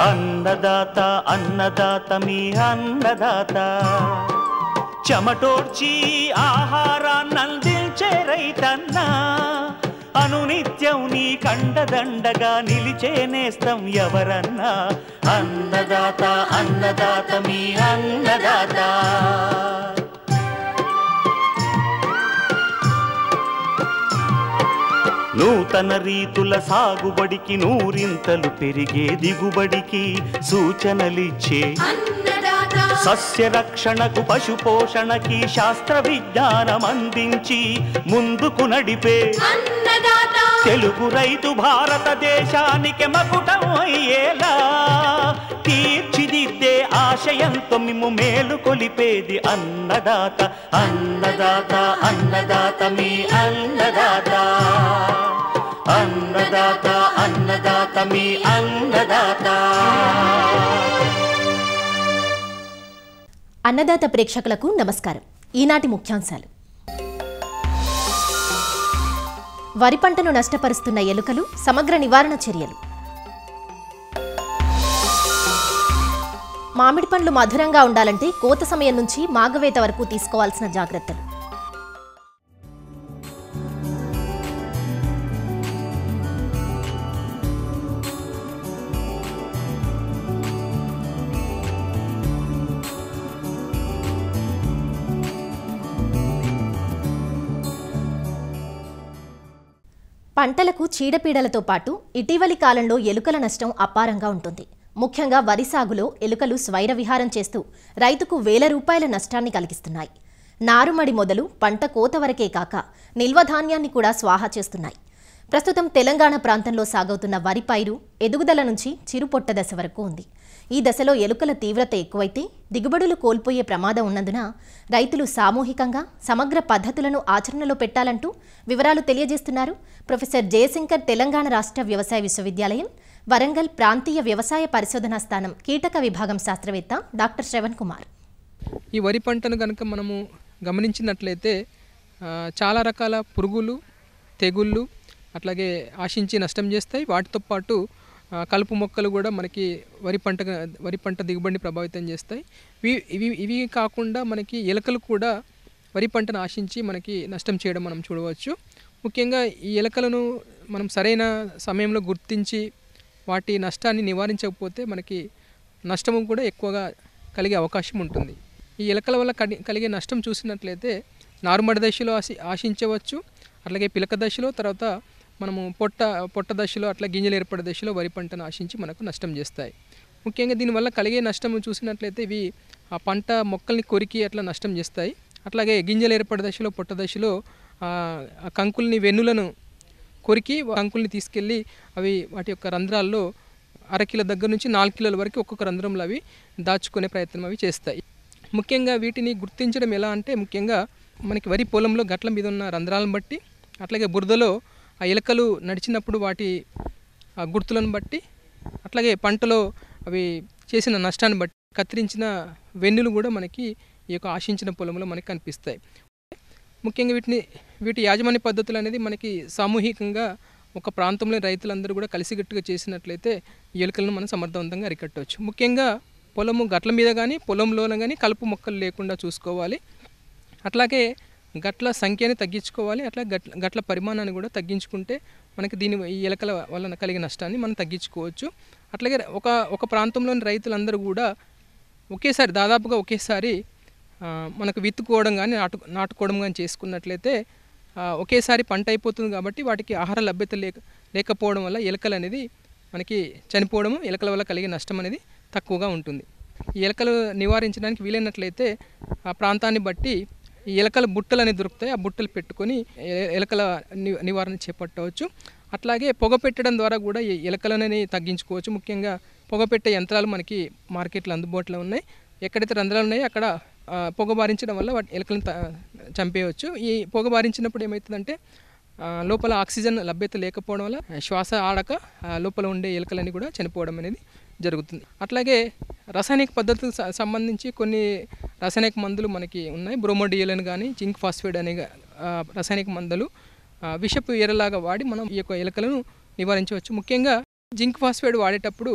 అన్నదాత అన్నదాత మీ అన్నదాత చెమటోడ్చి ఆహారాన్నందించే రైతన్నా అనునిత్యం నీ కండదండగా నిలిచే నేస్తం ఎవరన్నా అన్నదాత అన్నదాత మీ అన్నదాత నూతన రీతుల సాగుబడికి నూరింతలు పెరిగే దిగుబడికి సూచనలిచ్చే సస్య రక్షణకు పశు పోషణకి శాస్త్ర విజ్ఞానం అందించి ముందుకు నడిపే తెలుగు రైతు భారతదేశానికి మకుటం అయ్యేలా తీర్చిదిద్దే ఆశయంతో మిమ్ము మేలు కొలిపేది అన్నదాత అన్నదాత అన్నదాత మీ అన్నదాత అన్నదాత అన్నదాత మీ అన్నదాత. అన్నదాత ప్రేక్షకులకు నమస్కారం. ఈనాటి ముఖ్యాంశాలు: వరి పంటను నష్టపరుస్తున్న ఎలుకలు, సమగ్ర నివారణ చర్యలు, మామిడి పండ్లు మధురంగా ఉండాలంటే కోత సమయం నుంచి మాగవేత వరకు తీసుకోవాల్సిన జాగ్రత్తలు, పంటలకు చీడపీడలతో పాటు ఇటీవలి కాలంలో ఎలుకల నష్టం అపారంగా ఉంటుంది. ముఖ్యంగా వరి సాగులో ఎలుకలు స్వైర విహారం చేస్తూ రైతుకు వేల రూపాయల నష్టాన్ని కలిగిస్తున్నాయి. నారుమడి మొదలు పంట కోత వరకే కాక నిల్వ ధాన్యాన్ని కూడా స్వాహా చేస్తున్నాయి. ప్రస్తుతం తెలంగాణ ప్రాంతంలో సాగవుతున్న వరి పైరు ఎదుగుదల నుంచి చిరుపొట్ట దశ వరకు ఉంది. ఈ దశలో ఎలుకల తీవ్రత ఎక్కువైతే దిగుబడులు కోల్పోయే ప్రమాదం ఉన్నందున రైతులు సామూహికంగా సమగ్ర పద్ధతులను ఆచరణలో పెట్టాలంటూ వివరాలు తెలియజేస్తున్నారు ప్రొఫెసర్ జయశంకర్, తెలంగాణ రాష్ట్ర వ్యవసాయ విశ్వవిద్యాలయం, వరంగల్ ప్రాంతీయ వ్యవసాయ పరిశోధనా స్థానం కీటక విభాగం శాస్త్రవేత్త డాక్టర్ శ్రవణ్ కుమార్. ఈ వరి పంటను కనుక మనము గమనించినట్లయితే చాలా రకాల పురుగులు, తెగుళ్ళు అట్లాగే ఆశించి నష్టం చేస్తాయి. వాటితో పాటు కలుపు మొక్కలు కూడా మనకి వరి పంట దిగుబడిని ప్రభావితం చేస్తాయి. ఇవి కాకుండా మనకి ఎలుకలు కూడా వరి పంటను ఆశించి మనకి నష్టం చేయడం మనం చూడవచ్చు. ముఖ్యంగా ఈ ఎలుకలను మనం సరైన సమయంలో గుర్తించి వాటి నష్టాన్ని నివారించకపోతే మనకి నష్టము కూడా ఎక్కువగా కలిగే అవకాశం ఉంటుంది. ఈ ఎలుకల వల్ల కలిగే నష్టం చూసినట్లయితే నారుమడి దశలో ఆశించవచ్చు, అట్లాగే పిలక దశలో, తర్వాత మనము పొట్ట దశలో, అట్లా గింజలు ఏర్పడే దశలో వరి పంటను ఆశించి మనకు నష్టం చేస్తాయి. ముఖ్యంగా దీనివల్ల కలిగే నష్టం చూసినట్లయితే ఇవి ఆ పంట మొక్కల్ని కొరికి అట్లా నష్టం చేస్తాయి. అట్లాగే గింజలు ఏర్పడే దశలో, పొట్ట దశలో ఆ కంకుల్ని, వెన్నులను కొరికి కంకుల్ని తీసుకెళ్ళి అవి వాటి యొక్క రంధ్రాల్లో 1/2 కిలో దగ్గర నుంచి 4 కిలోల వరకు ఒక్కొక్క రంధ్రంలో అవి దాచుకునే ప్రయత్నం అవి చేస్తాయి. ముఖ్యంగా వీటిని గుర్తించడం ఎలా అంటే, ముఖ్యంగా మనకి వరి పొలంలో గట్ల మీద ఉన్న రంధ్రాలను బట్టి, అట్లాగే బురదలో ఆ ఎలుకలు నడిచినప్పుడు వాటి గుర్తులను బట్టి, అట్లాగే పంటలో అవి చేసిన నష్టాన్ని బట్టి కత్తిరించిన వెన్నులు కూడా మనకి ఈ యొక్క ఆశించిన పొలంలో మనకి కనిపిస్తాయి. ముఖ్యంగా వీటి యాజమాన్య పద్ధతులు అనేది మనకి సామూహికంగా ఒక ప్రాంతంలో రైతులందరూ కూడా కలిసికట్టుగా చేసినట్లయితే ఈ ఎలుకలను మనం సమర్థవంతంగా అరికట్టవచ్చు. ముఖ్యంగా పొలము గట్ల మీద కానీ పొలంలోన కానీ కలుపు మొక్కలు లేకుండా చూసుకోవాలి. అట్లాగే గట్ల సంఖ్యని తగ్గించుకోవాలి. అట్లా గట్ల పరిమాణాన్ని కూడా తగ్గించుకుంటే మనకి ఈ ఎలుకల వలన కలిగే నష్టాన్ని మనం తగ్గించుకోవచ్చు. అట్లాగే ఒక ప్రాంతంలోని రైతులందరూ కూడా దాదాపుగా ఒకేసారి మనకు విత్తుకోవడం కానీ నాటుకోవడం కానీ చేసుకున్నట్లయితే ఒకేసారి పంట అయిపోతుంది కాబట్టి వాటికి ఆహార లభ్యత లేకపోవడం వల్ల ఎలుకలు అనేది మనకి చనిపోవడము, ఎలుకల వల్ల కలిగే నష్టం అనేది తక్కువగా ఉంటుంది. ఈ ఎలుకలు నివారించడానికి వీలైనట్లయితే ఆ ప్రాంతాన్ని బట్టి ఈ ఎలుకల బుట్టలు అనేవి దొరుకుతాయి. ఆ బుట్టలు పెట్టుకొని ఎలుకల నివారణ చేపట్టవచ్చు. అట్లాగే పొగ పెట్టడం ద్వారా కూడా ఈ ఎలుకలని తగ్గించుకోవచ్చు. ముఖ్యంగా పొగ పెట్టే యంత్రాలు మనకి మార్కెట్లో అందుబాటులో ఉన్నాయి. ఎక్కడైతే రంధ్రాలు ఉన్నాయో అక్కడ పొగ బారించడం వల్ల వాటి ఎలుకలను చంపేయవచ్చు. ఈ పొగ బారించినప్పుడు ఏమవుతుందంటే లోపల ఆక్సిజన్ లభ్యత లేకపోవడం వల్ల శ్వాస ఆడక లోపల ఉండే ఎలుకలని కూడా చనిపోవడం అనేది జరుగుతుంది. అట్లాగే రసాయనిక పద్ధతులకు సంబంధించి కొన్ని రసాయనిక మందులు మనకి ఉన్నాయి. బ్రోమోడియల్ కానీ జింక్ ఫాస్ఫేట్ అనే రసాయనిక మందులు విషపు ఎరలాగా వాడి మనం ఈ యొక్క ఎలుకలను నివారించవచ్చు. ముఖ్యంగా జింక్ ఫాస్ఫేట్ వాడేటప్పుడు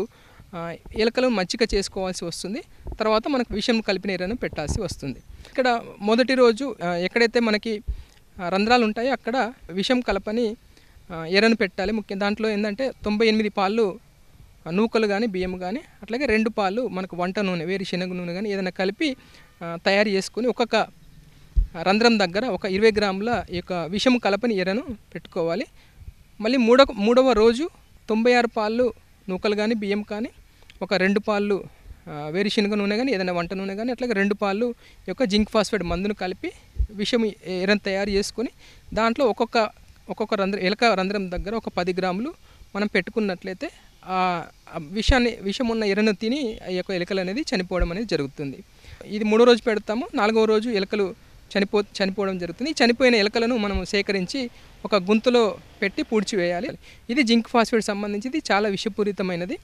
ఎలుకలు మచ్చిక చేసుకోవాల్సి వస్తుంది. తర్వాత మనకు విషం కలిపిన ఎరను పెట్టాల్సి వస్తుంది. ఇక్కడ మొదటి రోజు ఎక్కడైతే మనకి రంధ్రాలు ఉంటాయో అక్కడ విషం కలపని ఎరను పెట్టాలి. ముఖ్యం దాంట్లో ఏంటంటే 98 పాలు నూకలు కానీ బియ్యం కానీ అట్లాగే 2 పాలు మనకు వంట నూనె వేరుశనగ నూనె కానీ ఏదైనా కలిపి తయారు చేసుకొని ఒక్కొక్క రంధ్రం దగ్గర ఒక 20 గ్రాముల ఈ యొక్క విషం కలపని ఎరను పెట్టుకోవాలి. మళ్ళీ మూడవ రోజు 96 పాలు నూకలు కానీ బియ్యం కానీ ఒక 2 పాలు వేరుశనగ నూనె కానీ ఏదైనా వంట నూనె కానీ అట్లాగే 2 పాలు యొక్క జింక్ ఫాస్ఫేట్ మందును కలిపి విషం ఎరను తయారు చేసుకొని దాంట్లో ఒక్కొక్క ఎలక రంధ్రం దగ్గర ఒక 10 గ్రాములు మనం పెట్టుకున్నట్లయితే ఆ విషం ఉన్న ఎరను తిని ఈ యొక్క ఎలుకలు అనేది చనిపోవడం అనేది జరుగుతుంది. ఇది 3వ రోజు పెడతాము. 4వ రోజు ఎలుకలు చనిపోవడం జరుగుతుంది. చనిపోయిన ఎలుకలను మనం సేకరించి ఒక గుంతలో పెట్టి పూడ్చివేయాలి. ఇది జింక్ ఫాస్ఫేట్ సంబంధించి చాలా విషపూరితమైనది.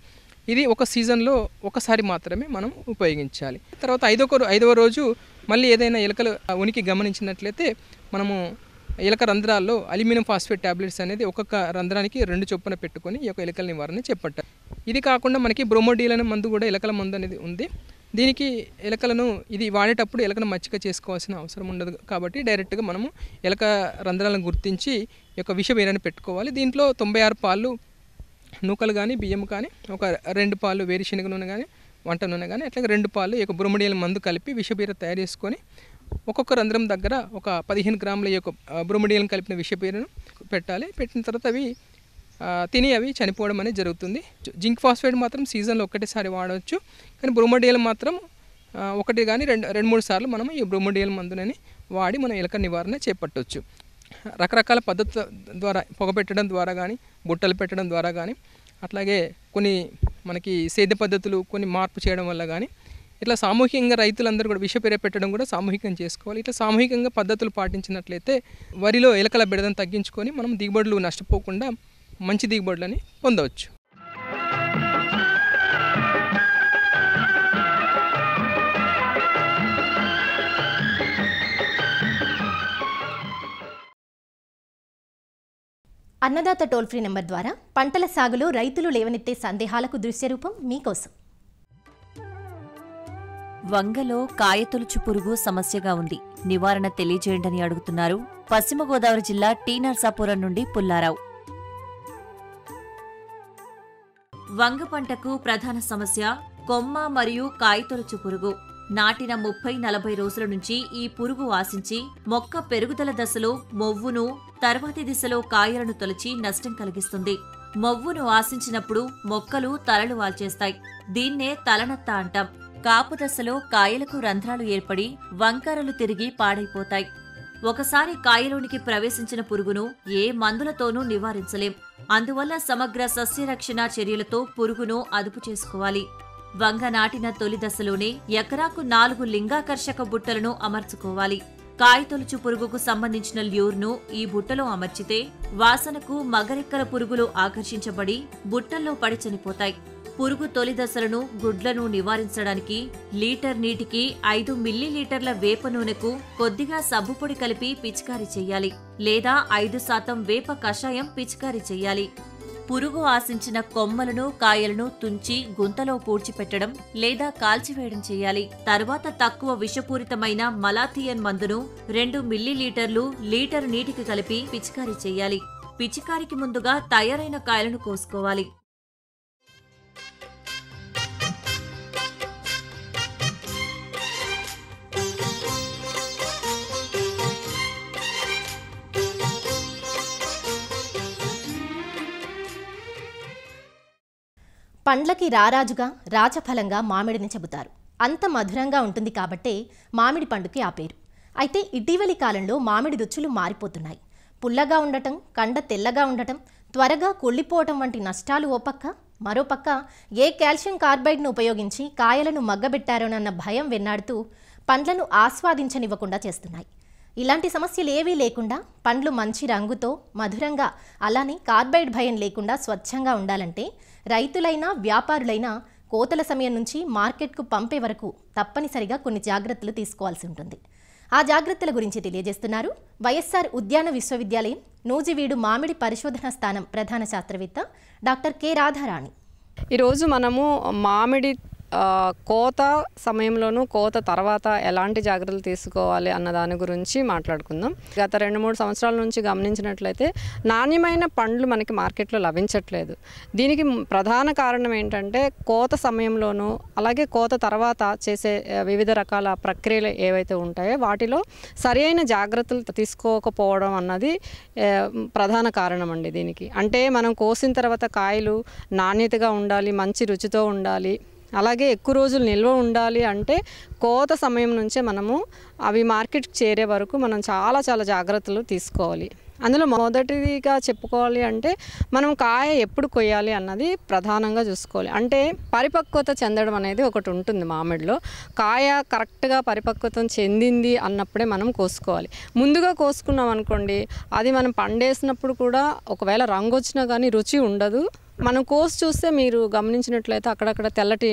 ఇది ఒక సీజన్లో ఒకసారి మాత్రమే మనం ఉపయోగించాలి. తర్వాత 5వ రోజు మళ్ళీ ఏదైనా ఎలుకలు ఉనికి గమనించినట్లయితే మనము ఎలుక రంధ్రాల్లో అల్యూమినియం ఫాస్ఫేట్ ట్యాబ్లెట్స్ అనేది ఒక్కొక్క రంధ్రానికి 2 చొప్పున పెట్టుకొని ఈ యొక్క ఎలుకల నివారణ చేపట్టాలి. ఇది కాకుండా మనకి బ్రోమోడిల్ అనే మందు కూడా ఎలుకల మందు అనేది ఉంది. దీనికి ఎలుకలను ఇది వాడేటప్పుడు ఎలుకను మచ్చిక చేసుకోవాల్సిన అవసరం ఉండదు కాబట్టి డైరెక్ట్గా మనము ఎలుక రంధ్రాలను గుర్తించి ఈ యొక్క విష ఎరను పెట్టుకోవాలి. దీంట్లో 96 పాలు నూకలు కానీ బియ్యం కానీ ఒక 2 పాలు వేరుశనగ నూనె కానీ వంట నూనె కానీ అట్లాగే 2 పాలు ఈ యొక్క బ్రోమోడిల్ మందు కలిపి విషబీర తయారు చేసుకొని ఒక్కొక్క రంధ్రం దగ్గర ఒక 15 గ్రాముల యొక్క బ్రోమోడిల్ కలిపిన విషబీరను పెట్టాలి. పెట్టిన తర్వాత అవి చనిపోవడం అనేది జరుగుతుంది. జింక్ ఫాస్ఫేట్ మాత్రం సీజన్లో ఒకటేసారి వాడవచ్చు. కానీ బ్రోమోడిల్ మాత్రం ఒకటి కానీ 2-3 సార్లు మనం ఈ బ్రోమోడిల్ మందునని వాడి మనం ఎలుక నివారణ చేపట్టవచ్చు. రకరకాల పద్ధతుల ద్వారా పొగ పెట్టడం ద్వారా కానీ బుట్టలు పెట్టడం ద్వారా కానీ అట్లాగే కొన్ని మనకి సేద్య పద్ధతులు కొన్ని మార్పు చేయడం వల్ల కానీ ఇట్లా సామూహికంగా రైతులందరూ కూడా విషపేర పెట్టడం కూడా సామూహికంగా చేసుకోవాలి. ఇట్లా సామూహికంగా పద్ధతులు పాటించినట్లయితే వరిలో ఎలుకల బెడదను తగ్గించుకొని మనం దిగుబడులు నష్టపోకుండా మంచి దిగుబడులని పొందవచ్చు. అన్నదాత టోల్ ఫ్రీ నెంబర్ ద్వారా పంటల సాగులో రైతులు లేవనెత్తే సందేహాలకు దృశ్యరూపం మీకోసం. వంగలో కాయతొలుచు పురుగు సమస్యగా ఉంది, నివారణ తెలియజేయండి అడుగుతున్నారు పశ్చిమ గోదావరి జిల్లా టీ నర్సాపురం నుండి పుల్లారావు. వంగ పంటకు ప్రధాన సమస్య కొమ్మ మరియు కాయతొలుచు పురుగు. నాటిన 30-40 రోజుల నుంచి ఈ పురుగు ఆశించి మొక్క పెరుగుదల దశలో మొవ్వును, తర్వాతి దిశలో కాయలను తొలచి నష్టం కలిగిస్తుంది. మొవ్వును ఆశించినప్పుడు మొక్కలు తలలు వాల్చేస్తాయి. దీన్నే తలనత్త అంటాం. కాపు దశలో కాయలకు రంధ్రాలు ఏర్పడి వంకరలు తిరిగి పాడైపోతాయి. ఒకసారి కాయలోనికి ప్రవేశించిన పురుగును ఏ మందులతోనూ నివారించలేం. అందువల్ల సమగ్ర సస్యరక్షణ చర్యలతో పురుగును అదుపు చేసుకోవాలి. వంగ నాటిన తొలి దశలోనే ఎకరాకు 4 లింగాకర్షక బుట్టలను అమర్చుకోవాలి. కాయతొలుచు పురుగుకు సంబంధించిన ల్యూర్ను ఈ బుట్టలో అమర్చితే వాసనకు మగరెక్కల పురుగులు ఆకర్షించబడి బుట్టల్లో పడి చనిపోతాయి. పురుగు తొలి దశలను గుడ్లను నివారించడానికి లీటర్ నీటికి 5 మిల్లీలీటర్ల వేప నూనెకు కొద్దిగా సబ్బుపొడి కలిపి పిచికారీ చెయ్యాలి. లేదా 5% వేప కషాయం పిచికారీ చెయ్యాలి. పురుగు ఆశించిన కొమ్మలను, కాయలను తుంచి గుంతలో పూడ్చిపెట్టడం లేదా కాల్చివేయడం చేయాలి. తర్వాత తక్కువ విషపూరితమైన మలాథియన్ మందును 2 మిల్లీలీటర్లు లీటర్ నీటికి కలిపి పిచికారీ చెయ్యాలి. పిచికారికి ముందుగా తయారైన కాయలను కోసుకోవాలి. పండ్లకి రారాజుగా రాజఫలంగా మామిడిని చెబుతారు. అంత మధురంగా ఉంటుంది కాబట్టే మామిడి పండుకి ఆ పేరు. అయితే ఇటీవలి కాలంలో మామిడి రుచులు మారిపోతున్నాయి. పుల్లగా ఉండటం, కండ తెల్లగా ఉండటం, త్వరగా కుళ్ళిపోవటం వంటి నష్టాలు ఓ పక్క, మరోపక్క ఏ కాల్షియం కార్బైడ్ను ఉపయోగించి కాయలను మగ్గబెట్టారోనన్న భయం వెన్నాడుతూ పండ్లను ఆస్వాదించనివ్వకుండా చేస్తున్నాయి. ఇలాంటి సమస్యలు ఏవీ లేకుండా పండ్లు మంచి రంగుతో మధురంగా, అలానే కార్బైడ్ భయం లేకుండా స్వచ్ఛంగా ఉండాలంటే రైతులైనా వ్యాపారులైనా కోతల సమయం నుంచి మార్కెట్కు పంపే వరకు తప్పనిసరిగా కొన్ని జాగ్రత్తలు తీసుకోవాల్సి ఉంటుంది. ఆ జాగ్రత్తల గురించి తెలియజేస్తున్నారు వైఎస్ఆర్ ఉద్యాన విశ్వవిద్యాలయం నూజివీడు మామిడి పరిశోధనా స్థానం ప్రధాన శాస్త్రవేత్త డాక్టర్ కె రాధారాణి. ఈరోజు మనము మామిడి కోత సమయంలోనూ కోత తర్వాత ఎలాంటి జాగ్రత్తలు తీసుకోవాలి అన్న దాని గురించి మాట్లాడుకుందాం. గత 2-3 సంవత్సరాల నుంచి గమనించినట్లయితే నాణ్యమైన పండ్లు మనకి మార్కెట్లో లభించట్లేదు. దీనికి ప్రధాన కారణం ఏంటంటే కోత సమయంలోనూ అలాగే కోత తర్వాత చేసే వివిధ రకాల ప్రక్రియలు ఏవైతే ఉంటాయో వాటిలో సరైన జాగ్రత్తలు తీసుకోకపోవడం అన్నది ప్రధాన కారణం అండి దీనికి. అంటే మనం కోసిన తర్వాత కాయలు నాణ్యతగా ఉండాలి, మంచి రుచితో ఉండాలి, అలాగే ఎక్కువ రోజులు నిల్వ ఉండాలి అంటే కోత సమయం నుంచే మనము అవి మార్కెట్కి చేరే వరకు మనం చాలా జాగ్రత్తలు తీసుకోవాలి. అందులో మొదటిగా చెప్పుకోవాలి అంటే మనం కాయ ఎప్పుడు కొయ్యాలి అన్నది ప్రధానంగా చూసుకోవాలి. అంటే పరిపక్వత చెందడం అనేది ఒకటి ఉంటుంది మామిడిలో. కాయ కరెక్ట్గా పరిపక్వత చెందింది అన్నప్పుడే మనం కోసుకోవాలి. ముందుగా కోసుకున్నాం అనుకోండి, అది మనం పండేసినప్పుడు కూడా ఒకవేళ రంగు వచ్చినా కానీ రుచి ఉండదు. మనం కోసి చూస్తే మీరు గమనించినట్లయితే అక్కడక్కడ తెల్లటి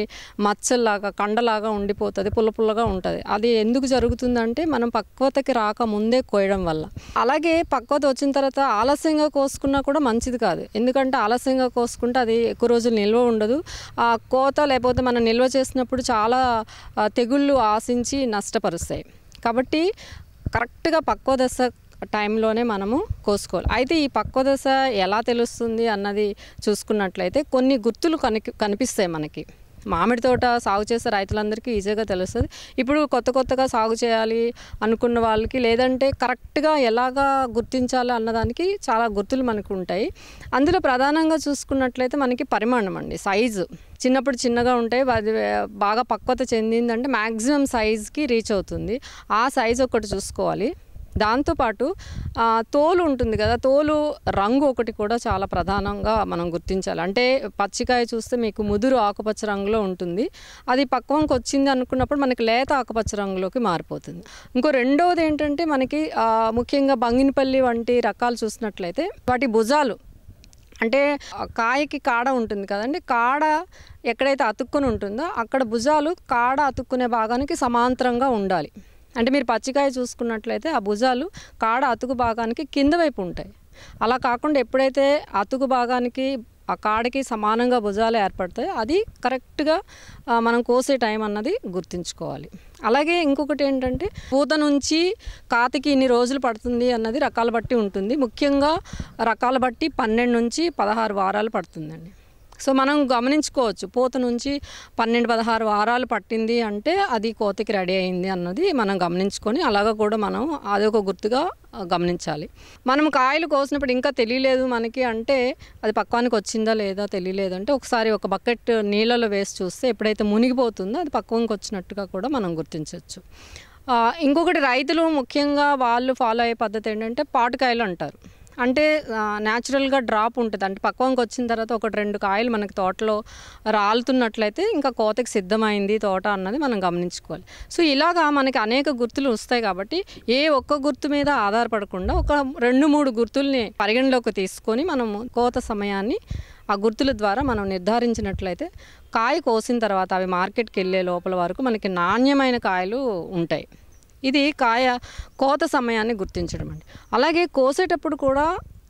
మచ్చల్లాగా కండలాగా ఉండిపోతుంది, పుల్లగా ఉంటుంది. అది ఎందుకు జరుగుతుందంటే మనం పక్వతకి రాక ముందే కోయడం వల్ల. అలాగే పక్వత వచ్చిన తర్వాత ఆలస్యంగా కోసుకున్నా కూడా మంచిది కాదు. ఎందుకంటే ఆలస్యంగా కోసుకుంటే అది ఎక్కువ రోజులు నిల్వ ఉండదు. ఆ కోత లేకపోతే మనం నిల్వ చేసినప్పుడు చాలా తెగుళ్ళు ఆశించి నష్టపరుస్తాయి. కాబట్టి కరెక్ట్గా పక్వ దశ టైంలోనే మనము కోసుకోవాలి. అయితే ఈ పక్వ దశ ఎలా తెలుస్తుంది అన్నది చూసుకున్నట్లయితే కొన్ని గుర్తులు కనిపిస్తాయి మనకి. మామిడి తోట సాగు చేసే రైతులందరికీ ఈజీగా తెలుస్తుంది. ఇప్పుడు కొత్తగా సాగు చేయాలి అనుకున్న వాళ్ళకి లేదంటే కరెక్ట్గా ఎలాగా గుర్తించాలి అన్నదానికి చాలా గుర్తులు మనకు ఉంటాయి. అందులో ప్రధానంగా చూసుకున్నట్లయితే మనకి పరిమాణం అండి, సైజు. చిన్నప్పుడు చిన్నగా ఉంటాయి, అది బాగా పక్వత చెందిందంటే మ్యాక్సిమం సైజ్కి రీచ్ అవుతుంది. ఆ సైజు ఒకటి చూసుకోవాలి. దాంతోపాటు తోలు ఉంటుంది కదా, తోలు రంగు ఒకటి కూడా చాలా ప్రధానంగా మనం గుర్తించాలి. అంటే పచ్చికాయ చూస్తే మీకు ముదురు ఆకుపచ్చ రంగులో ఉంటుంది, అది పక్వంకి వచ్చింది అనుకున్నప్పుడు మనకి లేత ఆకుపచ్చ రంగులోకి మారిపోతుంది. ఇంకో రెండవది ఏంటంటే మనకి ముఖ్యంగా బంగినపల్లి వంటి రకాలు చూసినట్లయితే వాటి భుజాలు, అంటే కాయకి కాడ ఉంటుంది కదండి, కాడ ఎక్కడైతే అతుక్కుని ఉంటుందో అక్కడ భుజాలు కాడ అతుక్కునే భాగానికి సమాంతరంగా ఉండాలి. అంటే మీరు పచ్చికాయ చూసుకున్నట్లయితే ఆ భుజాలు కాడ అతుకు భాగానికి కింద వైపు ఉంటాయి. అలా కాకుండా ఎప్పుడైతే అతుకు భాగానికి ఆ కాడకి సమానంగా భుజాలు ఏర్పడతాయి అది కరెక్ట్గా మనం కోసే టైం అన్నది గుర్తుంచుకోవాలి. అలాగే ఇంకొకటి ఏంటంటే పూత నుంచి కాతికి ఇన్ని రోజులు పడుతుంది అన్నది రకాల బట్టి ఉంటుంది. ముఖ్యంగా రకాల బట్టి 12 నుంచి 16 వారాలు పడుతుందండి. సో మనం గమనించుకోవచ్చు, పూత నుంచి 12-16 వారాలు పట్టింది అంటే అది కోతకి రెడీ అయింది అన్నది మనం గమనించుకొని అలాగా కూడా మనం అదొక గుర్తుగా గమనించాలి. మనం కాయలు కోసినప్పుడు ఇంకా తెలియలేదు మనకి అంటే అది పక్వానికి వచ్చిందా లేదా తెలియలేదు అంటే ఒకసారి ఒక బకెట్ నీళ్ళలో వేసి చూస్తే ఎప్పుడైతే మునిగిపోతుందో అది పక్వానికి వచ్చినట్టుగా కూడా మనం గుర్తించవచ్చు. ఇంకొకటి రైతులు ముఖ్యంగా వాళ్ళు ఫాలో అయ్యే పద్ధతి ఏంటంటే పాటుకాయలు అంటారు. అంటే న్యాచురల్గా డ్రాప్ ఉంటుంది, అంటే పక్వంకి వచ్చిన తర్వాత 1-2 కాయలు మనకి తోటలో రాలుతున్నట్లయితే ఇంకా కోతకి సిద్ధమైంది తోట అన్నది మనం గమనించుకోవాలి. సో ఇలాగా మనకి అనేక గుర్తులు వస్తాయి కాబట్టి ఏ ఒక్క గుర్తు మీద ఆధారపడకుండా ఒక 2-3 గుర్తుల్ని పరిగణలోకి తీసుకొని మనము కోత సమయాన్ని ఆ గుర్తుల ద్వారా మనం నిర్ధారించినట్లయితే కాయ కోసిన తర్వాత అవి మార్కెట్కి వెళ్ళే లోపల వరకు మనకి నాణ్యమైన కాయలు ఉంటాయి. ఇది కాయ కోత సమయాన్ని గుర్తించడం అండి. అలాగే కోసేటప్పుడు కూడా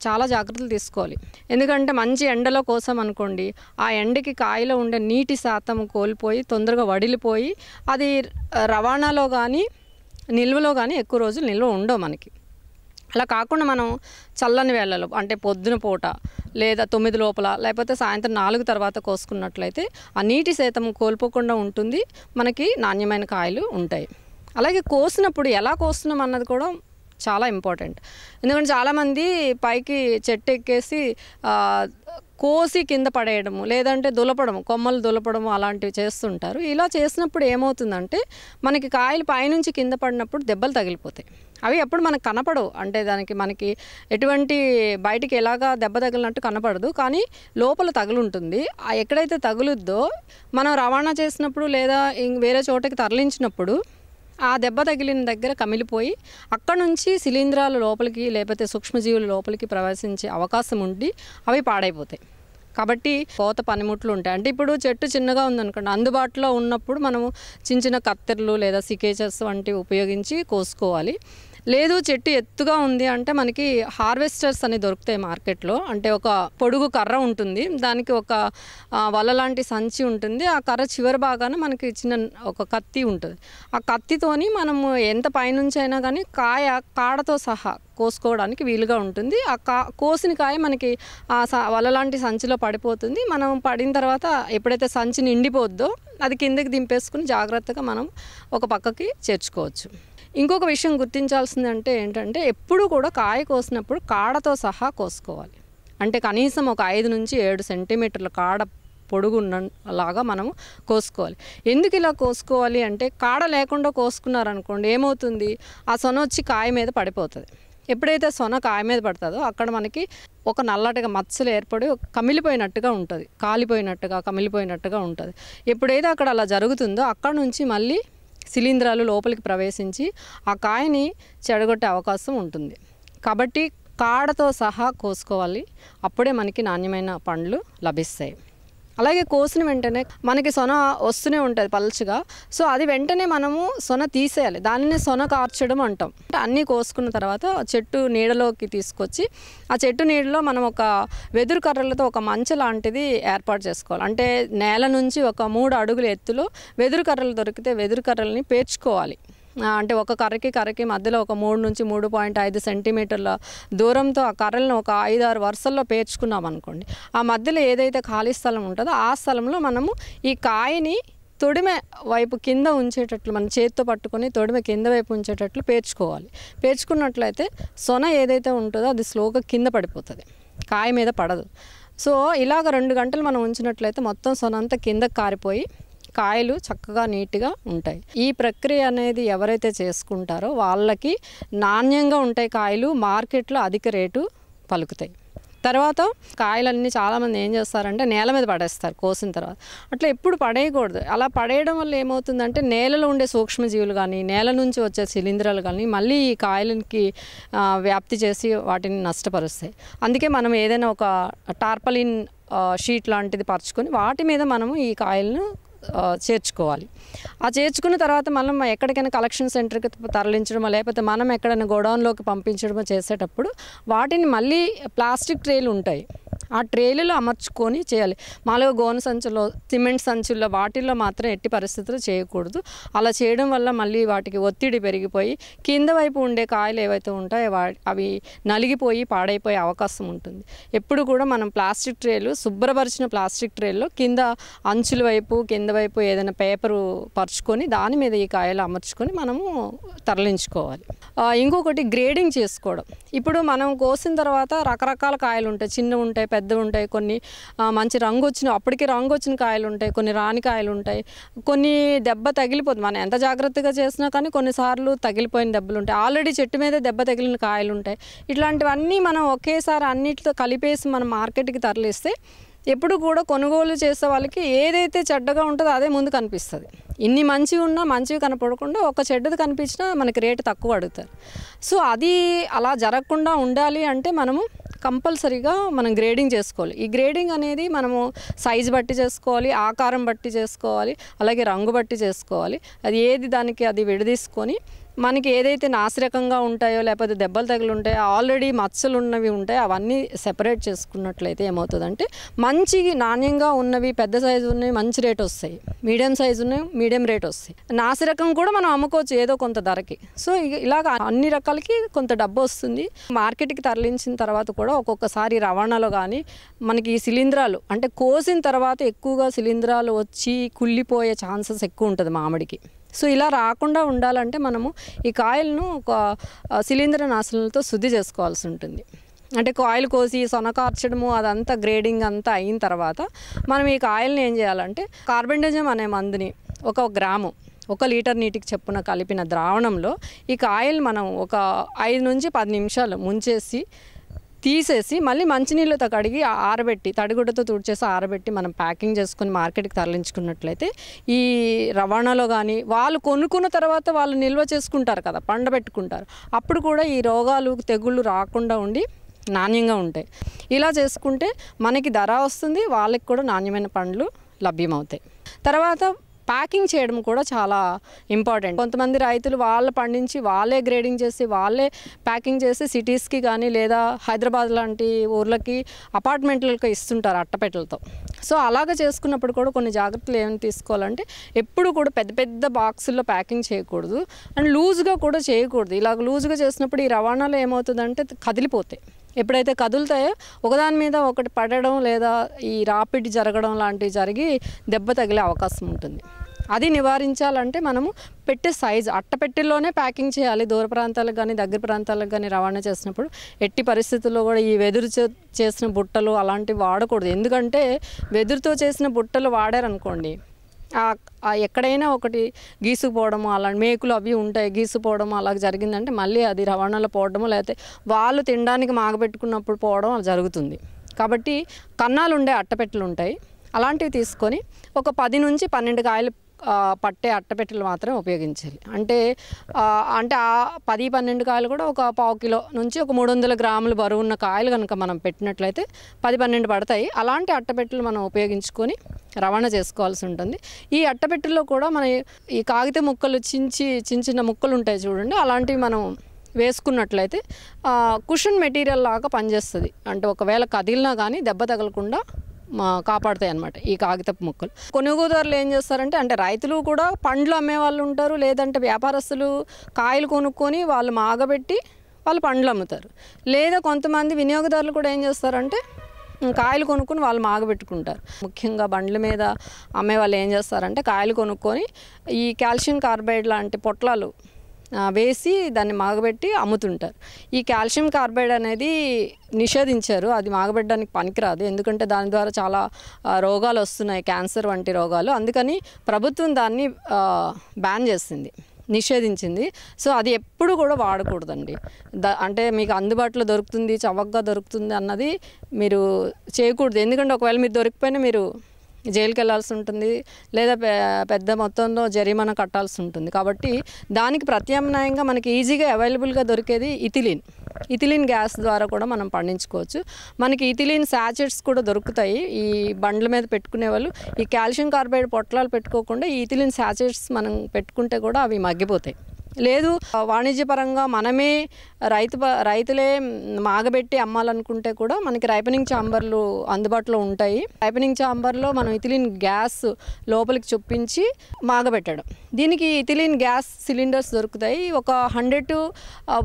చాలా జాగ్రత్తలు తీసుకోవాలి. ఎందుకంటే మంచి ఎండలో కోసామనుకోండి, ఆ ఎండకి కాయలో ఉండే నీటి శాతం కోల్పోయి తొందరగా వడిలిపోయి అది రవాణాలో కానీ నిల్వలో కానీ ఎక్కువ రోజులు నిల్వ ఉండవు మనకి. అలా కాకుండా మనం చల్లని వేళలో అంటే పొద్దున పూట లేదా 9 లోపల లేకపోతే సాయంత్రం 4 తర్వాత కోసుకున్నట్లయితే ఆ నీటి శాతం కోల్పోకుండా ఉంటుంది, మనకి నాణ్యమైన కాయలు ఉంటాయి. అలాగే కోసినప్పుడు ఎలా కోస్తున్నాం అన్నది కూడా చాలా ఇంపార్టెంట్. ఎందుకంటే చాలామంది పైకి చెట్టు ఎక్కేసి కోసి కింద పడేయడము లేదంటే దులపడము, కొమ్మలు దులపడము అలాంటివి చేస్తుంటారు. ఇలా చేసినప్పుడు ఏమవుతుందంటే మనకి కాయలు పైనుంచి కింద పడినప్పుడు దెబ్బలు తగిలిపోతాయి. అవి ఎప్పుడు మనకు కనపడవు, అంటే దానికి మనకి ఎటువంటి బయటికి ఎలాగా దెబ్బ తగిలినట్టు కనపడదు, కానీ లోపల తగులుంటుంది. ఎక్కడైతే తగులుద్దో మనం రవాణా చేసినప్పుడు లేదా వేరే చోటకి తరలించినప్పుడు ఆ దెబ్బ తగిలిన దగ్గర కమిలిపోయి అక్కడ నుంచి శిలీంధ్రాలు లోపలికి లేకపోతే సూక్ష్మజీవులు లోపలికి ప్రవేశించే అవకాశం ఉండి అవి పాడైపోతాయి. కాబట్టి కోత పనిముట్లు ఉంటాయి. అంటే ఇప్పుడు చెట్టు చిన్నగా ఉందనుకోండి, అందుబాటులో ఉన్నప్పుడు మనము చిన్న చిన్న కత్తెరలు లేదా సికేచర్స్ వంటివి ఉపయోగించి కోసుకోవాలి. లేదు చెట్టు ఎత్తుగా ఉంది అంటే మనకి హార్వెస్టర్స్ అని దొరుకుతాయి మార్కెట్లో. అంటే ఒక పొడుగు కర్ర ఉంటుంది, దానికి ఒక వల లాంటి సంచి ఉంటుంది, ఆ కర్ర చివరి భాగాన మనకి చిన్న ఒక కత్తి ఉంటుంది. ఆ కత్తితోని మనము ఎంత పైనుంచి అయినా కానీ కాడతో సహా కోసుకోవడానికి వీలుగా ఉంటుంది. ఆ కోసిన కాయ మనకి ఆ వల లాంటి సంచిలో పడిపోతుంది. మనం పడిన తర్వాత ఎప్పుడైతే సంచి నిండిపోద్దో అది కిందకి దింపేసుకుని జాగ్రత్తగా మనం ఒక పక్కకి చేర్చుకోవచ్చు. ఇంకొక విషయం గుర్తించాల్సిందంటే ఏంటంటే ఎప్పుడు కూడా కాయ కోసినప్పుడు కాడతో సహా కోసుకోవాలి. అంటే కనీసం ఒక 5 నుంచి 7 సెంటీమీటర్ల కాడ పొడుగున్నలాగా మనము కోసుకోవాలి. ఎందుకు ఇలా కోసుకోవాలి అంటే కాడ లేకుండా కోసుకున్నారనుకోండి ఏమవుతుంది, ఆ సొన వచ్చి కాయ మీద పడిపోతుంది. ఎప్పుడైతే సొన కాయ మీద పడుతుందో అక్కడ మనకి ఒక నల్లటిగా మచ్చలు ఏర్పడి కమిలిపోయినట్టుగా ఉంటుంది, కాలిపోయినట్టుగా కమిలిపోయినట్టుగా ఉంటుంది. ఎప్పుడైతే అక్కడ అలా జరుగుతుందో అక్కడ నుంచి మళ్ళీ శిలీంధ్రాలు లోపలికి ప్రవేశించి ఆ కాయని చెడగొట్టే అవకాశం ఉంటుంది. కాబట్టి కాడతో సహా కోసుకోవాలి, అప్పుడే మనకి నాణ్యమైన పండ్లు లభిస్తాయి. అలాగే కోసిన వెంటనే మనకి సొన వస్తూనే ఉంటుంది పల్చగా, సో అది వెంటనే మనము సొన తీసేయాలి. దానిని సొన కార్చడం అంటాం. అంటే అన్నీ కోసుకున్న తర్వాత చెట్టు నీడలోకి తీసుకొచ్చి ఆ చెట్టు నీడలో మనం ఒక వెదురు కర్రలతో ఒక మంచ లాంటిది ఏర్పాటు చేసుకోవాలి. అంటే నేల నుంచి ఒక 3 అడుగుల ఎత్తులో వెదురు కర్రలు దొరికితే వెదురు కర్రల్ని పేర్చుకోవాలి. అంటే ఒక కర్రకి మధ్యలో ఒక 3 నుంచి 3.5 సెంటీమీటర్ల దూరంతో ఆ కర్రలను ఒక 5-6 వరుసల్లో పేర్చుకున్నాం అనుకోండి. ఆ మధ్యలో ఏదైతే ఖాళీ స్థలం ఉంటుందో ఆ స్థలంలో మనము ఈ కాయని తొడిమె వైపు కింద ఉంచేటట్లు మన చేతితో పట్టుకొని తొడిమె కింద వైపు ఉంచేటట్లు పేర్చుకోవాలి. పేర్చుకున్నట్లయితే సొన ఏదైతే ఉంటుందో అది స్లోగా కింద పడిపోతుంది, కాయ మీద పడదు. సో ఇలాగ 2 గంటలు మనం ఉంచినట్లయితే మొత్తం సొన అంతా కిందకి కారిపోయి కాయలు చక్కగా నీట్గా ఉంటాయి. ఈ ప్రక్రియ అనేది ఎవరైతే చేసుకుంటారో వాళ్ళకి నాణ్యంగా ఉంటాయి కాయలు, మార్కెట్లో అధిక రేటు పలుకుతాయి. తర్వాత కాయలన్నీ చాలామంది ఏం చేస్తారంటే నేల మీద పడేస్తారు కోసిన తర్వాత. అట్లా ఎప్పుడు పడేయకూడదు. అలా పడేయడం వల్ల ఏమవుతుందంటే నేలలో ఉండే సూక్ష్మజీవులు కానీ నేల నుంచి వచ్చే శిలీంధ్రాలు కానీ మళ్ళీ ఈ కాయలకి వ్యాప్తి చేసి వాటిని నష్టపరుస్తాయి. అందుకే మనం ఏదైనా ఒక టార్పలిన్ షీట్ లాంటిది పరుచుకొని వాటి మీద మనము ఈ కాయలను చేర్చుకోవాలి. ఆ చేర్చుకున్న తర్వాత మనం ఎక్కడికైనా కలెక్షన్ సెంటర్కి తరలించడమో లేకపోతే మనం ఎక్కడైనా గోడౌన్లోకి పంపించడమో చేసేటప్పుడు వాటిని మళ్ళీ ప్లాస్టిక్ ట్రేలు ఉంటాయి, ఆ ట్రేలలో అమర్చుకొని చేయాలి. మామూలుగా గోనె సంచుల్లో సిమెంట్ సంచుల్లో వాటిల్లో మాత్రం ఎట్టి పరిస్థితుల్లో చేయకూడదు. అలా చేయడం వల్ల మళ్ళీ వాటికి ఒత్తిడి పెరిగిపోయి కింద వైపు ఉండే కాయలు ఏవైతే ఉంటాయో అవి నలిగిపోయి పాడైపోయే అవకాశం ఉంటుంది. ఎప్పుడు కూడా మనం ప్లాస్టిక్ ట్రేలు శుభ్రపరిచిన ప్లాస్టిక్ ట్రేల్లో కింద అంచుల వైపు కింద వైపు ఏదైనా పేపరు పరుచుకొని దాని మీద ఈ కాయలు అమర్చుకొని మనము తరలించుకోవాలి. ఇంకొకటి గ్రేడింగ్ చేసుకోవడం. ఇప్పుడు మనం కోసిన తర్వాత రకరకాల కాయలు ఉంటాయి, చిన్నవి ఉంటాయి, పెద్దవి ఉంటాయి, కొన్ని మంచి రంగు అప్పటికి రంగు వచ్చిన కాయలు ఉంటాయి, కొన్ని రాని కాయలు ఉంటాయి, కొన్ని దెబ్బ తగిలిపోతుంది. మనం ఎంత జాగ్రత్తగా చేసినా కానీ కొన్నిసార్లు తగిలిపోయిన దెబ్బలు ఉంటాయి, ఆల్రెడీ చెట్టు మీద దెబ్బ తగిలిన కాయలు ఉంటాయి. ఇట్లాంటివన్నీ మనం ఒకేసారి అన్నిటితో కలిపేసి మనం మార్కెట్కి తరలిస్తే ఎప్పుడు కూడా కొనుగోలు చేసే వాళ్ళకి ఏదైతే చెడ్డగా ఉంటుందో అదే ముందు కనిపిస్తుంది. ఇన్ని మంచివి ఉన్నా మంచివి కనపడకుండా ఒక చెడ్డది కనిపించినా మనకి రేటు తక్కువ అడుగుతారు. సో అది అలా జరగకుండా ఉండాలి అంటే మనము కంపల్సరీగా మనం గ్రేడింగ్ చేసుకోవాలి. ఈ గ్రేడింగ్ అనేది మనము సైజు బట్టి చేసుకోవాలి, ఆకారం బట్టి చేసుకోవాలి, అలాగే రంగు బట్టి చేసుకోవాలి. అది ఏది దానికి అది విడదీసుకొని మనకి ఏదైతే నాసిరకంగా ఉంటాయో లేకపోతే దెబ్బలు తగిలి ఉంటాయో ఆల్రెడీ మచ్చలు ఉన్నవి ఉంటాయో అవన్నీ సెపరేట్ చేసుకున్నట్లయితే ఏమవుతుందంటే మంచి నాణ్యంగా ఉన్నవి పెద్ద సైజు ఉన్నవి మంచి రేట్ వస్తాయి, మీడియం సైజు ఉన్నవి మీడియం రేట్ వస్తాయి, నాసిరకం కూడా మనం అమ్ముకోవచ్చు ఏదో కొంత ధరకి. సో ఇలాగ అన్ని రకాలకి కొంత డబ్బు వస్తుంది. మార్కెట్కి తరలించిన తర్వాత కూడా ఒక్కొక్కసారి రవాణాలో కానీ మనకి ఈ శిలీంధ్రాలు అంటే కోసిన తర్వాత ఎక్కువగా శిలీంధ్రాలు వచ్చి కుళ్ళిపోయే ఛాన్సెస్ ఎక్కువ ఉంటుంది మామిడికి. సో ఇలా రాకుండా ఉండాలంటే మనము ఈ కాయలను ఒక శిలీంధ్ర నాశనాలతో శుద్ధి చేసుకోవాల్సి ఉంటుంది. అంటే కాయలు కోసి సొనకార్చడము అదంతా గ్రేడింగ్ అంతా అయిన తర్వాత మనం ఈ కాయలను ఏం చేయాలంటే కార్బెండజమ్ అనే మందుని 1 గ్రాము 1 లీటర్ నీటికి చొప్పున కలిపిన ద్రావణంలో ఈ కాయలు మనం ఒక 5 నుంచి 10 నిమిషాలు ముంచేసి తీసేసి మళ్ళీ మంచినీళ్ళతో కడిగి ఆరబెట్టి తడిగుడ్డతో తుడిచేసి ఆరబెట్టి మనం ప్యాకింగ్ చేసుకొని మార్కెట్కి తరలించుకున్నట్లయితే ఈ రవాణాలో కానీ వాళ్ళు కొనుక్కున్న తర్వాత వాళ్ళు నిల్వ చేసుకుంటారు కదా, పండబెట్టుకుంటారు, అప్పుడు కూడా ఈ రోగాలు తెగుళ్ళు రాకుండా ఉండి నాణ్యంగా ఉంటాయి. ఇలా చేసుకుంటే మనకి ధర వస్తుంది, వాళ్ళకి కూడా నాణ్యమైన పండ్లు లభ్యమవుతాయి. తర్వాత ప్యాకింగ్ చేయడం కూడా చాలా ఇంపార్టెంట్. కొంతమంది రైతులు వాళ్ళు పండించి వాళ్ళే గ్రేడింగ్ చేసి వాళ్ళే ప్యాకింగ్ చేసి సిటీస్కి కానీ లేదా హైదరాబాద్ లాంటి ఊర్లకి అపార్ట్మెంట్లకు ఇస్తుంటారు అట్టపెట్టెలతో. సో అలాగ చేసుకున్నప్పుడు కూడా కొన్ని జాగ్రత్తలు ఏమైనా తీసుకోవాలంటే ఎప్పుడు కూడా పెద్ద పెద్ద బాక్సుల్లో ప్యాకింగ్ చేయకూడదు అండ్ లూజ్గా కూడా చేయకూడదు. ఇలాగ లూజ్గా చేసినప్పుడు ఈ రవాణాలో ఏమవుతుందంటే కదిలిపోతాయి. ఎప్పుడైతే కదులుతాయో ఒకదాని మీద ఒకటి పడడం లేదా ఈ రాపిడ్ జరగడం లాంటివి జరిగి దెబ్బ తగిలే అవకాశం ఉంటుంది. అది నివారించాలంటే మనము పెట్టే సైజు అట్టపెట్టెల్లోనే ప్యాకింగ్ చేయాలి. దూర ప్రాంతాలకు కానీ దగ్గర ప్రాంతాలకు కానీ రవాణా చేసినప్పుడు ఎట్టి పరిస్థితుల్లో కూడా ఈ వెదురు చేసిన బుట్టలు అలాంటివి వాడకూడదు. ఎందుకంటే వెదురుతో చేసిన బుట్టలు వాడారనుకోండి ఎక్కడైనా ఒకటి గీసుకుపోవడము అలాంటి మేకులు అవి ఉంటాయి గీసుకుపోవడము అలా జరిగిందంటే మళ్ళీ అది రవాణాలో పోవడము లేకపోతే వాళ్ళు తినడానికి మాగబెట్టుకున్నప్పుడు పోవడం అలా జరుగుతుంది. కాబట్టి కన్నాలు ఉండే అట్టపెట్టెలు ఉంటాయి, అలాంటివి తీసుకొని ఒక 10 నుంచి 12 కాయలు పట్టే అట్టపెట్టెలు మాత్రమే ఉపయోగించాలి. అంటే ఆ 10-12 కాయలు కూడా ఒక 1/4 కిలో నుంచి ఒక 300 గ్రాములు బరువు ఉన్న కాయలు కనుక మనం పెట్టినట్లయితే 10-12 పడతాయి. అలాంటి అట్టపెట్టెలు మనం ఉపయోగించుకొని రవాణా చేసుకోవాల్సి ఉంటుంది. ఈ అట్టపెట్టెల్లో కూడా మన ఈ కాగిత ముక్కలు చిన్న ముక్కలు ఉంటాయి చూడండి, అలాంటివి మనం వేసుకున్నట్లయితే కుషన్ మెటీరియల్ లాగా పనిచేస్తుంది. అంటే ఒకవేళ కదిలినా కానీ దెబ్బ తగలకుండా కాపాడుతాయి అన్నమాట ఈ కాగితపు ముక్కలు. కొనుగోదారులు ఏం చేస్తారంటే అంటే రైతులు కూడా పండ్లు అమ్మే వాళ్ళు ఉంటారు, లేదంటే వ్యాపారస్తులు కాయలు కొనుక్కొని వాళ్ళు మాగబెట్టి వాళ్ళు పండ్లు అమ్ముతారు. లేదా కొంతమంది వినియోగదారులు కూడా ఏం చేస్తారంటే కాయలు కొనుక్కొని వాళ్ళు మాగబెట్టుకుంటారు. ముఖ్యంగా బండ్ల మీద అమ్మే వాళ్ళు ఏం చేస్తారంటే కాయలు కొనుక్కొని ఈ కాల్షియం కార్బైడ్ లాంటి పొట్లాలు వేసి దాన్ని మాగబెట్టి అమ్ముతుంటారు. ఈ కాల్షియం కార్బైడ్ అనేది నిషేధించారు, అది మాగబెట్టడానికి పనికిరాదు. ఎందుకంటే దాని ద్వారా చాలా రోగాలు వస్తున్నాయి, క్యాన్సర్ వంటి రోగాలు. అందుకని ప్రభుత్వం దాన్ని బ్యాన్ చేసింది, నిషేధించింది. సో అది ఎప్పుడు కూడా వాడకూడదండి. అంటే మీకు అందుబాటులో దొరుకుతుంది, చవకగా దొరుకుతుంది అన్నది మీరు చేయకూడదు. ఎందుకంటే ఒకవేళ మీరు దొరికిపోయినా మీరు జైలుకి వెళ్ళాల్సి ఉంటుంది, లేదా పెద్ద మొత్తంలో జరిమానా కట్టాల్సి ఉంటుంది. కాబట్టి దానికి ప్రత్యామ్నాయంగా మనకి ఈజీగా అవైలబుల్గా దొరికేది ఇథిలిన్ గ్యాస్ ద్వారా కూడా మనం పండించుకోవచ్చు. మనకి ఇథిలిన్ శాచెట్స్ కూడా దొరుకుతాయి. ఈ బండ్ల మీద పెట్టుకునే వాళ్ళు ఈ కాల్షియం కార్బైడ్ పొట్లాలు పెట్టుకోకుండా ఈ ఇథిలిన్ శాచెట్స్ మనం పెట్టుకుంటే కూడా అవి మగ్గిపోతాయి. లేదు వాణిజ్యపరంగా మనమే రైతులే మాగబెట్టి అమ్మాలనుకుంటే కూడా మనకి రైపనింగ్ ఛాంబర్లు అందుబాటులో ఉంటాయి. రైపనింగ్ ఛాంబర్లో మనం ఇథిలిన్ గ్యాస్ లోపలికి చొప్పించి మాగబెట్టడం. దీనికి ఇథిలిన్ గ్యాస్ సిలిండర్స్ దొరుకుతాయి. ఒక 100 to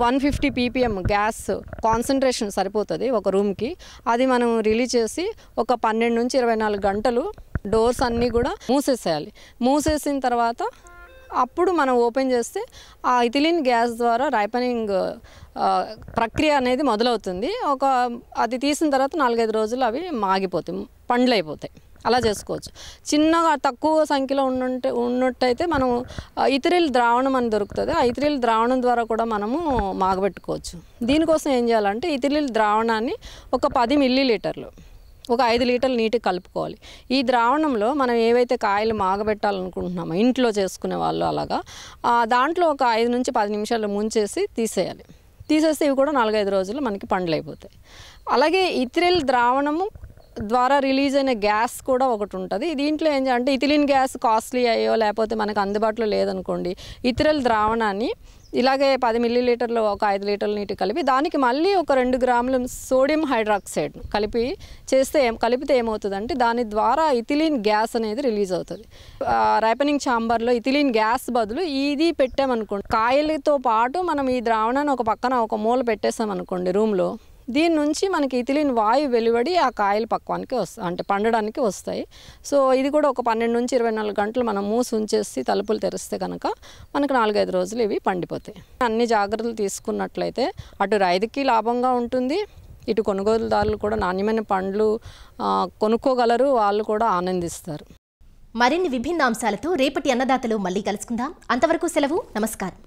150 ppm గ్యాస్ కాన్సన్ట్రేషన్ సరిపోతుంది ఒక రూమ్కి. అది మనం రిలీజ్ చేసి ఒక 12 నుంచి 24 గంటలు డోర్స్ అన్నీ కూడా మూసేసేయాలి. మూసేసిన తర్వాత అప్పుడు మనం ఓపెన్ చేస్తే ఆ ఇథిలిన్ గ్యాస్ ద్వారా రైపనింగ్ ప్రక్రియ అనేది మొదలవుతుంది. అది తీసిన తర్వాత 4-5 రోజులు అవి మాగిపోతాయి, పండ్లు అయిపోతాయి. అలా చేసుకోవచ్చు. చిన్నగా తక్కువ సంఖ్యలో ఉన్నట్టయితే మనం ఇథిలిన్ ద్రావణం అని దొరుకుతుంది. ఆ ఇథిలిన్ ద్రావణం ద్వారా కూడా మనము మాగబెట్టుకోవచ్చు. దీనికోసం ఏం చేయాలంటే ఇథిలిన్ ద్రావణాన్ని ఒక 10 మిల్లీలీటర్లు ఒక 5 లీటర్లు నీటికి కలుపుకోవాలి. ఈ ద్రావణంలో మనం ఏవైతే కాయలు మాగబెట్టాలనుకుంటున్నామో ఇంట్లో చేసుకునే వాళ్ళు అలాగా దాంట్లో ఒక 5 నుంచి 10 నిమిషాలు ముంచేసి తీసేయాలి. తీసేస్తే ఇవి కూడా 4-5 రోజులు మనకి పండ్లు అయిపోతాయి. అలాగే ఇథిలిన్ ద్రావణము ద్వారా రిలీజ్ అయిన గ్యాస్ కూడా ఒకటి ఉంటుంది. దీంట్లో ఏం చేయాలంటే ఇథిలిన్ గ్యాస్ కాస్ట్లీ అయ్యో లేకపోతే మనకు అందుబాటులో లేదనుకోండి, ఇథిలిన్ ద్రావణాన్ని ఇలాగే 10 మిల్లీలీటర్లు ఒక 5 లీటర్ల నీటి కలిపి దానికి మళ్ళీ ఒక 2 గ్రాముల సోడియం హైడ్రాక్సైడ్ కలిపితే ఏమవుతుందంటే దాని ద్వారా ఇథిలిన్ గ్యాస్ అనేది రిలీజ్ అవుతుంది. రైపనింగ్ ఛాంబర్లో ఇథిలిన్ గ్యాస్ బదులు ఇది పెట్టామనుకోండి, కాయలతో పాటు మనం ఈ ద్రావణాన్ని ఒక పక్కన ఒక మూల పెట్టేసామనుకోండి రూమ్లో, దీని నుంచి మనకి ఇథిలిన్ వాయువు వెలువడి ఆ కాయలు పక్వానికి వస్తాయి, అంటే పండడానికి వస్తాయి. సో ఇది కూడా ఒక 12 నుంచి 24 గంటలు మనం మూసి ఉంచేసి తలుపులు తెరిస్తే కనుక మనకు 4-5 రోజులు ఇవి పండిపోతాయి. అన్ని జాగ్రత్తలు తీసుకున్నట్లయితే అటు రైతుకి లాభంగా ఉంటుంది, ఇటు కొనుగోలుదారులు కూడా నాణ్యమైన పండ్లు కొనుక్కోగలరు, వాళ్ళు కూడా ఆనందిస్తారు. మరిన్ని విభిన్న అంశాలతో రేపటి అన్నదాతలో మళ్ళీ కలుసుకుందాం. అంతవరకు సెలవు, నమస్కారం.